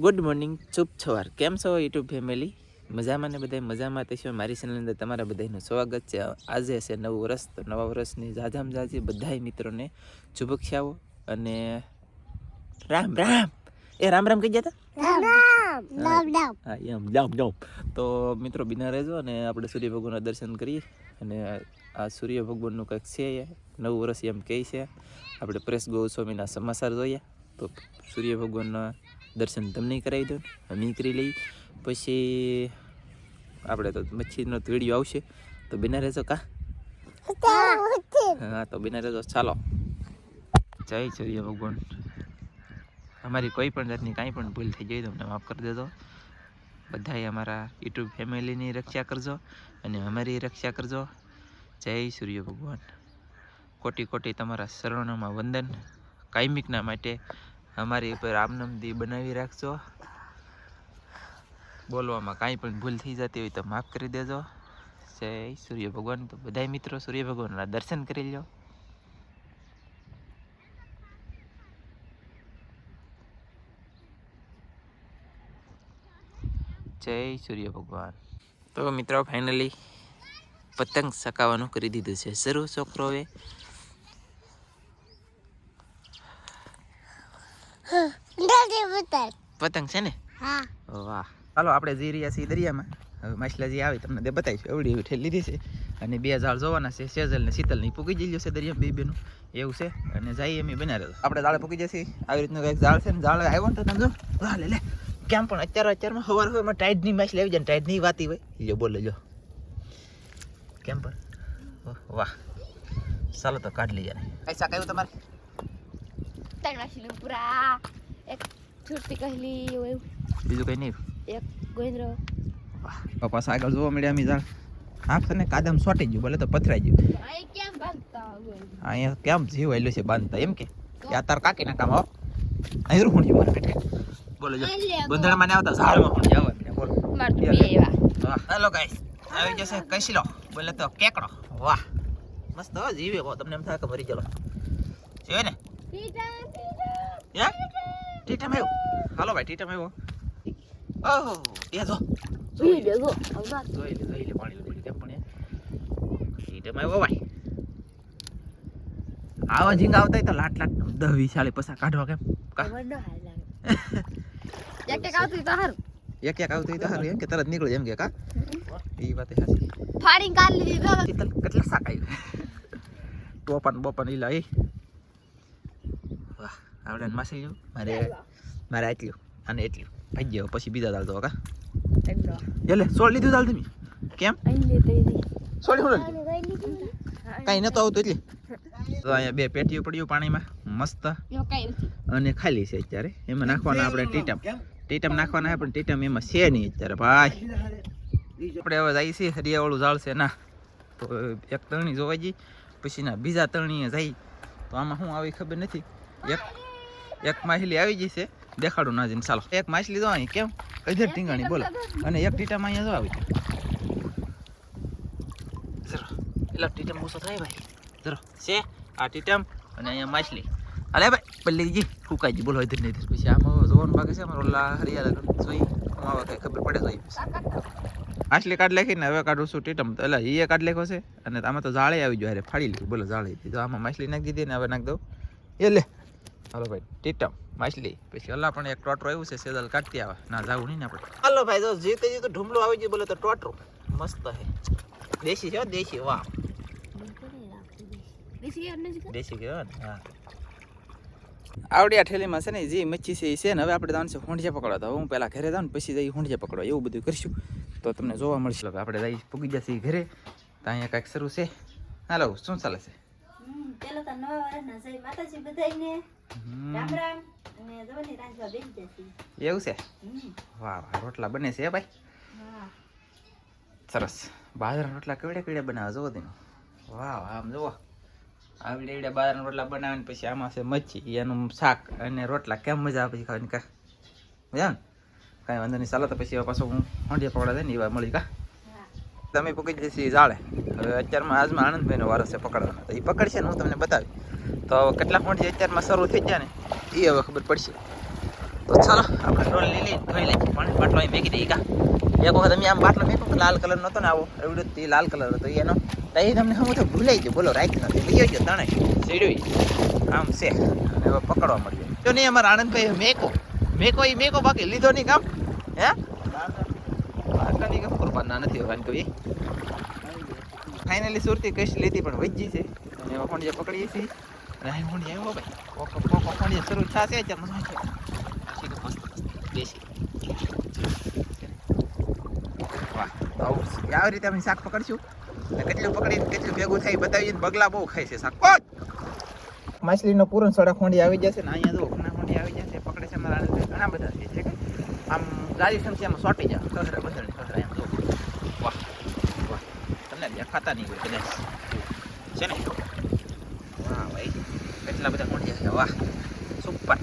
Good morning, શુભ સવાર. કેમ છો યુટ્યુબ ફેમિલી? મજામાં ને બધા મજામાં તે છો. મારી ચેનલની અંદર તમારા બધાનું સ્વાગત છે. આજે છે નવું વર્ષ, તો નવા વર્ષની જાજામ જાજી બધા મિત્રોને શુભેચ્છાઓ અને રામ રામ. રામ રામ કહી જતા તો મિત્રો બિના રહેજો અને આપણે સૂર્ય ભગવાનના દર્શન કરીએ. અને આ સૂર્ય ભગવાનનું કંઈક છે, નવું વર્ષ એમ કહે છે. આપણે પ્રેસ ગોસ્વામીના સમાચાર જોઈએ તો સૂર્ય ભગવાનના દર્શન તમને કરાવી દો, અમે કરી લઈ. પછી આપણે તો મચ્છીનો વિડીયો આવશે તો બિના રહેજો. હા તો બિના રહેજો. ચાલો, જય સૂર્ય ભગવાન. અમારી કોઈ પણ જાતની કાંઈ પણ ભૂલ થઈ જાય તો અમને માફ કરી દેજો. બધાએ અમારા યુટ્યુબ ફેમિલીની રક્ષા કરજો અને અમારી રક્ષા કરજો. જય સૂર્ય ભગવાન. કોટી કોટી તમારા શરણોમાં વંદન. કાયમિકના માટે અમારી ઉપર આમનમદી બનાવી રાખજો. બોલવામાં કાંઈ પણ ભૂલ થઈ જતી હોય તો માફ કરી દેજો. જય સૂર્ય ભગવાન. તો બધા મિત્રો સૂર્ય ભગવાનના દર્શન કરી લો. જય સૂર્ય ભગવાન. તો મિત્રો ફાઇનલી પતંગ ચકાવવાનું કરી દીધું છે શરૂ છોકરોએ. પતંગ છે ને? વાહ. ચાલો આપણે જઈ રહ્યા છીએ દરિયામાં. હવે માછલા જે આવે તમને તે બતાવીશું. એવડી એવી ઠેલી લીધી છે અને બે ઝાડ જોવાના છે. સેજલ ને શીતલ ની પૂકી જઈ છે દરિયામાં બે બેનું એવું છે. અને જઈએ અમે બના રહ્યો આપણે ઝાડે પૂકી જશે. આવી રીતનું કંઈક ઝાડ છે ને ઝાડ આવ્યો ને તો તમે જો લે લે કેમ પણ અત્યારમાં સવારમાં ટાઈડ ની માછલી આવી જાય ને ટાઈડ ની વાતી હોય લ્યો બોલે લ્યો કેમ પણ. વાહ ચાલો તો કાઢ લઈએ. કઈ શાક આવ્યું તમારે? ત્રણ માછલી પૂરા, એક છૂટી કહેલી એવું, બીજું કઈ નહીં? એક ગોંદરો. વાહ પપ્પા આગળ જોવા મળ્યા અમે ઝાડ. હા છે ને કાદમ સોટી ગયું બોલે તો પથરાઈ ગયું. અહીં કેમ બાંધતા હોય? અહીંયા કેમ જીવ આવેલું છે બાંધતા એમ કે આ તાર કાકી ના કામ આવો અહીં હું જીવ મને બોલો જો ગોંધળમાં ને આવતા ઝાડમાં પણ જાવ મને બોલો માર તો બે એવા. વાહ હેલો ગાઈસ આવી જશે કઈસલો બોલે તો કેકડો. વાહ મસ્ત હો જીવે કો તમને એમ થાય કે મરી ગયો જીવે ને. ટીટમ આવ્યો. હાલો ભાઈ ટીટમ આવ્યો. ઓહો એ જો જોઈ લેજો આવના જોઈ લે પાણી પડી કેમ પણ ટીટમ આવ્યો ભાઈ. આવા ઝીંગા આવતા તો લાટ 10-20 સાલે પસા કાઢવા કેમ કા ખબર ન હાલ લાગે. એક આવતી તો હારું. એક આવતું તો હારું એમ કે તરત નીકળી એમ કે કા એ વાત સાચી. ફાડીને કાઢ લીધી તો કેટલા શાક આવ્યું. ટોપન ઈલા એ વાહ આવડે માસી જો મારે આટલું અને એટલું ભાઈ ગયો પછી બીજા દાલ તો કા એટલે સોળ લીધું દાલ તમે કેમ સોળી હું કાંઈ નતો આવતું એટલે તો અહીંયા બે પેટીઓ પડ્યું પાણીમાં મસ્ત અને ખાલી છે અત્યારે. એમાં નાખવાના આપણે ટીટમ નાખવાના પણ ટીટમ એમાં છે નહીં અત્યારે ભાઈ. આપણે હવે જઈએ છીએ હરિયાવાળું ઝાડ છે ના તો એક તરણી જોવા જઈ પછી ના બીજા તરણીએ જાય તો આમાં શું આવી ખબર નથી. એક માછલી આવી ગઈ છે દેખાડું ના જઈને ચાલો. એક માછલી જો અહીં કેમ કઈ ટીંગાણી બોલો અને એક ટીટમ અહીંયા જો આવી એટલે ટીટમ ઓછો થાય ભાઈ જરો છે આ ટીટમ અને અહીંયા માછલી. અલે ભાઈ બદલી જી ફૂકાઈ ગઈ બોલો ઇધર ને ઇધર. પછી આમાં જોવાનું બાકી છે અમારે ઓલા હરિયાળા જોઈ આમાં કઈ ખબર પડે જોઈ માછલી કાઢ લેખી ને હવે કાઢું છું ટીટમ એટલે એ કાઢ લેખો છે અને આમાં તો જાળે આવી ગયો. અરે ફાડી લીધું બોલો જાળે તો આમાં માછલી નાખી દીધી ને હવે નાખ દઉં એ લે. હાલો ભાઈ ટીટમ માછલી પછી ઓલા પણ એક ટોટરો આવ્યું છે સેજલ કાઢતી આવે ના જાવું નહીં ને આપણે. હાલો ભાઈ જો જીતે તો ઢુમલો આવી ગયો બોલે તો ટોટરો મસ્ત છે દેશી છે દેશી. વાહ દેશી કહેવાય ને. હા આવડી આ ઠેલીમાં છે ને જે મચ્છી છે એ છે ને હવે આપણે જવાનું છે હોંડિયા પકડવા. તો હું પહેલાં ઘરે જાઉં ને પછી જઈ હોંડિયા પકડવા એવું બધું કરીશું તો તમને જોવા મળશે. આપણે જઈ પૂગી જશે ઘરે તો અહીંયા કાંઈક શરૂ છે. હાલો શું ચાલે છે? પેલો તો નવા વર્ષના જય માતાજી બધાયને રામ રામ અને જવાની રાંધવા બેસી જશે એવું છે? વાહ વાહ રોટલા બને છે ભાઈ. હા સરસ. બાજરાના રોટલા કેવડે બનાવે જોવો તમે. વાહ વાહ આમ જુઓ આવડે બાજરાના રોટલા બનાવીને પછી આમાં છે મચ્છી એનું શાક અને રોટલા કેમ મજા આવે પછી ખાવાની કા મજા ને કાંઈ વાંધો નહીં. ચાલો તો પછી પાછો હું હોંડિયા પકડા જાય ને એવા મળી કા તમે પકડી જશે જાળે. હવે અત્યારમાં આજમાં આનંદભાઈનો વારો છે પકડવાનો તો એ પકડશે ને હું તમને બતાવી તો કેટલા હોંડિયા અત્યારમાં શરૂ થઈ ગયા ને એ હવે ખબર પડશે. તો ચાલો આપણે ડોલ લઈ ધોઈ લઈએ પાણી બાટલો અહીં મેકી દઈએ કા એક વખત અમે આમ બાટલો મેકો લાલ કલર નહોતો ને આવો એવડો તે લાલ કલર હતો એનો તો એ તમને હું તો ભૂલાઈ ગયો બોલો રાખ્યું નથી લઈ ગયો તણે સીડ્યું આમ છે અને હવે પકડવા મળ્યો જો નહીં અમારા આનંદભાઈ મેકો એ મેકો બાકી લીધો નહીં કામ હે આટલાની કામ કરવાના નથી હવે કહી ફાઇનલી સુરતી કશ લીધી પણ વજી છે અને એમાં ફોન જે પકડીએ છીએ અને અહીં ફોન આવ્યો ભાઈ ફોન જે શરૂ થશે અત્યારે મસ્ત દેશી વાહ આવી રીતે અમે શાક પકડશું અને કેટલું પકડીને કેટલું ભેગું થાય બતાવીએ બગલા બહુ ખાય છે શાક માછલીનો પૂરણ સડા ખોંડી આવી જશે ને અહીંયા જો ઘણા ખોંડી આવી જશે પકડે છે અમારા ઘણા બધા છે કે આમ ગાડી સમસ્યામાં સોટી જાય ખસરા બસરા ખસરા એમ જો વાહ વાહ તમને દેખાતા નહીં હોય કદાચ છે ને વાહ ભાઈ કેટલા બધા ખોંડી છે વાહ સુપર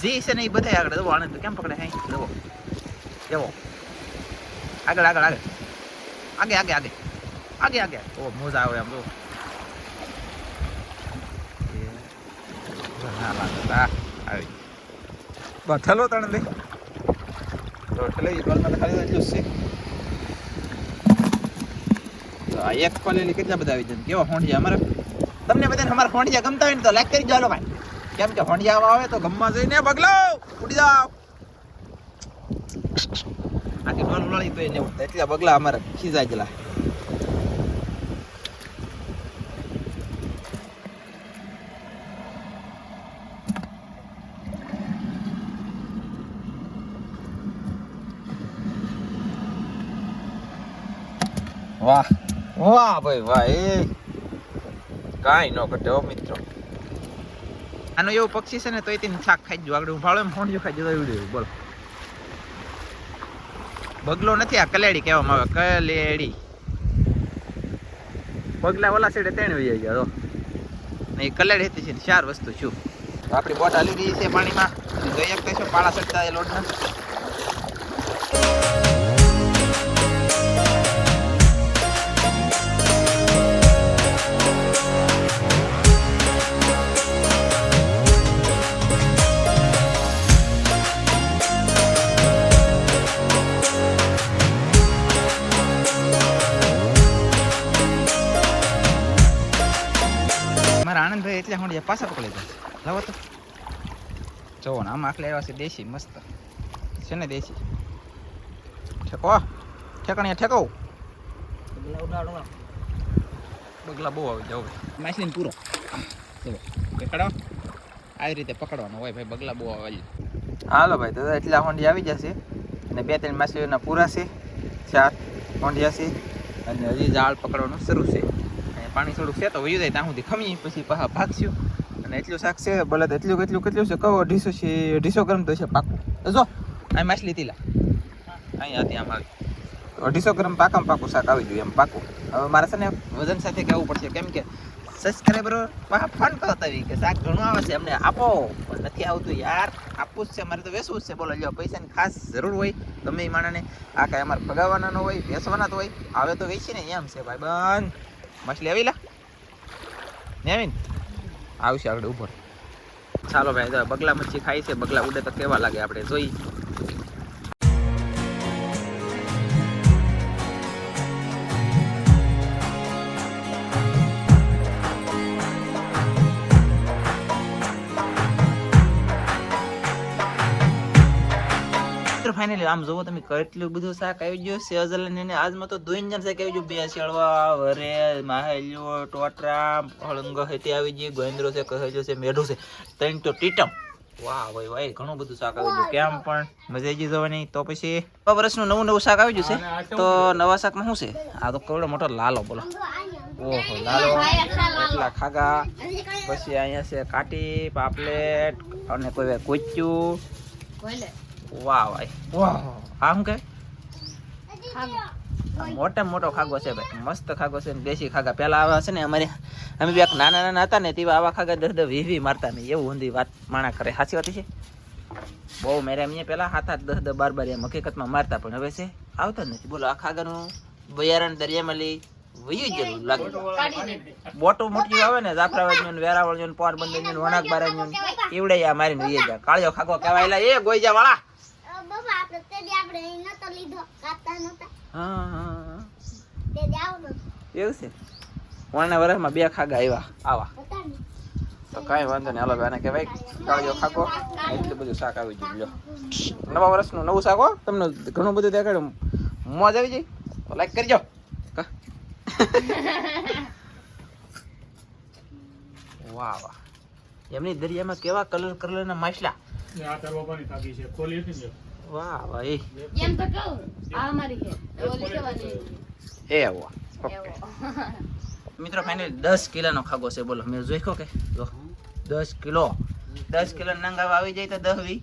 જે છે ને એ બધા આગળ જવો આનંદ કેમ પકડે હે જવો જવો આગળ આગળ આગળ આગે આગે આગે આગે આગે ઓ મોજા આવે આમ જો ના લાગતા આવી બસ ઠલો તણ દે તો ઠલે બોલમાં ખાલી એટલું છે તો આ એક ખોલેલી કેટલા બધા આવી જાય કેવા હોંડિયા અમારે તમને બધાને અમારા હોંડિયા ગમતા હોય ને તો લાઈક કરી જાલો ભાઈ કેમ કે હોંડિયા આવે તો ગમવા જઈને બગલો ઉડી જાવ આખી ડોલ લળી તો એને ઉડતા એટલા બગલા અમારે ખીજાય ગયેલા વાહ વાહ ભાઈ વાહ એ કાંઈ ન ઘટે હો મિત્રો આનું એવું પક્ષી છે ને તો એ શાક ખાઈ જ આગળ ઉભાળો એમ ફોંડિયું ખાઈ જતો એવું બોલો બગલો નથી આ કલેડી કહેવામાં આવે કલેડી બગલા ઓલા સાઈડે ત્રણ વહી ગયા તો ને એ કલેડી હતી છે 4 વસ્તુ શું આપણી બોટ હાલી ગઈ છે પાણીમાં જોઈએ કહીશું પાળા સડતા એ લોટના આનંદભાઈ એટલે હોંડિયા પાછા પકડી જાય લાવો તો જોવો ને આમ આખલે આવ્યા છે દેશી મસ્ત છે ને દેશી ઠેકો ઠેકણીયા ઠેકો બગલા બહુ આવી જાવ માછલીને પૂરો ચલો પકડો આવી રીતે પકડવાનો હોય ભાઈ બગલા બહુ આવે હાલો ભાઈ તો એટલા હોંડિયા આવી જશે અને 2-3 માછલીઓના પૂરા છે 4 હોંડિયા છે અને હજી જાળ પકડવાનું શરૂ છે પાણી થોડુંક છે તો વયું જાય ત્યાં સુધી ખમી પછી પાછા ભાગશું અને એટલું શાક છે ભલે તો એટલું કેટલું છે કહો 250 ગ્રામ તો છે પાકું તો જો અહીં માછલી તીલા અહીં હતી આમ આવી 250 ગ્રામ પાકું શાક આવી ગયું એમ પાકું હવે મારે છે ને વજન સાથે કહેવું પડશે કેમ કે સબસ્ક્રાઈબરો ફોન કરતા હોય કે શાક ઘણું આવે છે અમને આપો પણ નથી આવતું યાર આપવું જ છે મારે તો વેચવું જ છે બોલો જો પૈસાની ખાસ જરૂર હોય ગમે એ માણસને આ કાંઈ અમારે ભગાવવાના ન હોય વેચવાના તો હોય આવે તો વેચીને એમ છે ભાઈ બંધ માછલી આવી લા નેવીન આવશે આગળ ઉપર ચાલો ભાઈ બગલા મચ્છી ખાઈ છે બગલા ઉડે તો કેવા લાગે આપણે જોઈ ફાઇનલી આમ જોવો તમે કેટલું બધું શાક આવી ગયું છે અજલને આજમાં તો 2 ઇંજન શાક આવી ગયું બે શેળવા વરે માહેલ્યો ટોટરા હળંગો હેતી આવી ગઈ ગોંદરો છે કહેજો છે મેઢું છે 3 તો ટીટમ વાહ ભાઈ ભાઈ ઘણું બધું શાક આવી ગયું કેમ પણ મજા આવી જવાની તો પછી વર્ષનું નવું શાક આવી ગયું છે તો નવા શાકમાં શું છે આ તો કેવડો મોટો લાલો બોલો ઓહો લાલો એટલા ખાગા પછી અહીંયા છે કાટી પાપલેટ અને કોઈ કોચ્યું વાહ ભાઈ વાહ આ શું કે મોટા મોટો ખાગો છે ભાઈ મસ્ત ખાગો છે દેશી ખાગા પેલા આવા છે ને અમારે અમે બે નાના હતા ને તેવા આવા ખાગા 10-20 મારતા નહીં એવું ઊંધી વાત માણા કરે સાચી વાત છે બહુ મેરે એમને પેલા 7-8 10-12 એમ હકીકતમાં મારતા પણ હવે છે આવતા જ નથી બોલો આ ખાગાનું બયારણ દરિયામાં લઈ વયું ગયેલું લાગે બોટો મોટી આવે ને જાફરાબાદ ને વેરાવળ ને પોરબંદર ને વણાક બારા ને એવડે આ મારીને વઈ જાય કાળિયો ખાગો કહેવાયલા એ ગોઈજા વાળા બાબા આપણે તે દી આપણે નતો લીધો કાતા નતા હા તે દી આવનો એવું છે વણના વર્ષમાં 2 ખાગા આવ્યા આવા હતા ને તો કાંઈ વાંધો નહીં હાલો આને કહેવાય કાળિયો ખાગો એટલું બધું શાક આવી ગયું લ્યો નવા વર્ષનું નવું શાક હો તમને ઘણું બધું દેખાડ્યું મોજ આવી જાય તો લાઈક કરજો વાહ વાહ એમની દરિયામાં કેવા કલરના માછલા આ તાર બાપાની કાકી છે ખોલી હતી ને વાહ વાહ એ એમ તો કહું આ અમારી છે ઓલી કેવાની એ વાહ ઓકે મિત્રો ફાઇનલ 10 કિલોનો ખાગો છે બોલો મેં જોઈકો કે જો 10 કિલો 10 કિલો નંગાવા આવી જાય તો 10 વી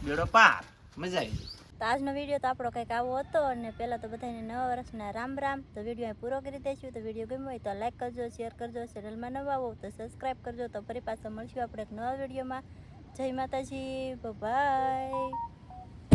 બેડો પાર મજા આવી જાય તો આજનો વિડીયો તો આપણો કંઈક આવો હતો અને પહેલાં તો બધાને નવા વર્ષના રામ રામ તો વિડીયો અહીં પૂરો કરી દઈશું તો વિડીયો ગમ્યો હોય તો લાઈક કરજો શેર કરજો ચેનલમાં નવા આવો તો સબસ્ક્રાઈબ કરજો તો ફરી પાછા મળશું આપણે એક નવા વિડીયોમાં જય માતાજી બાય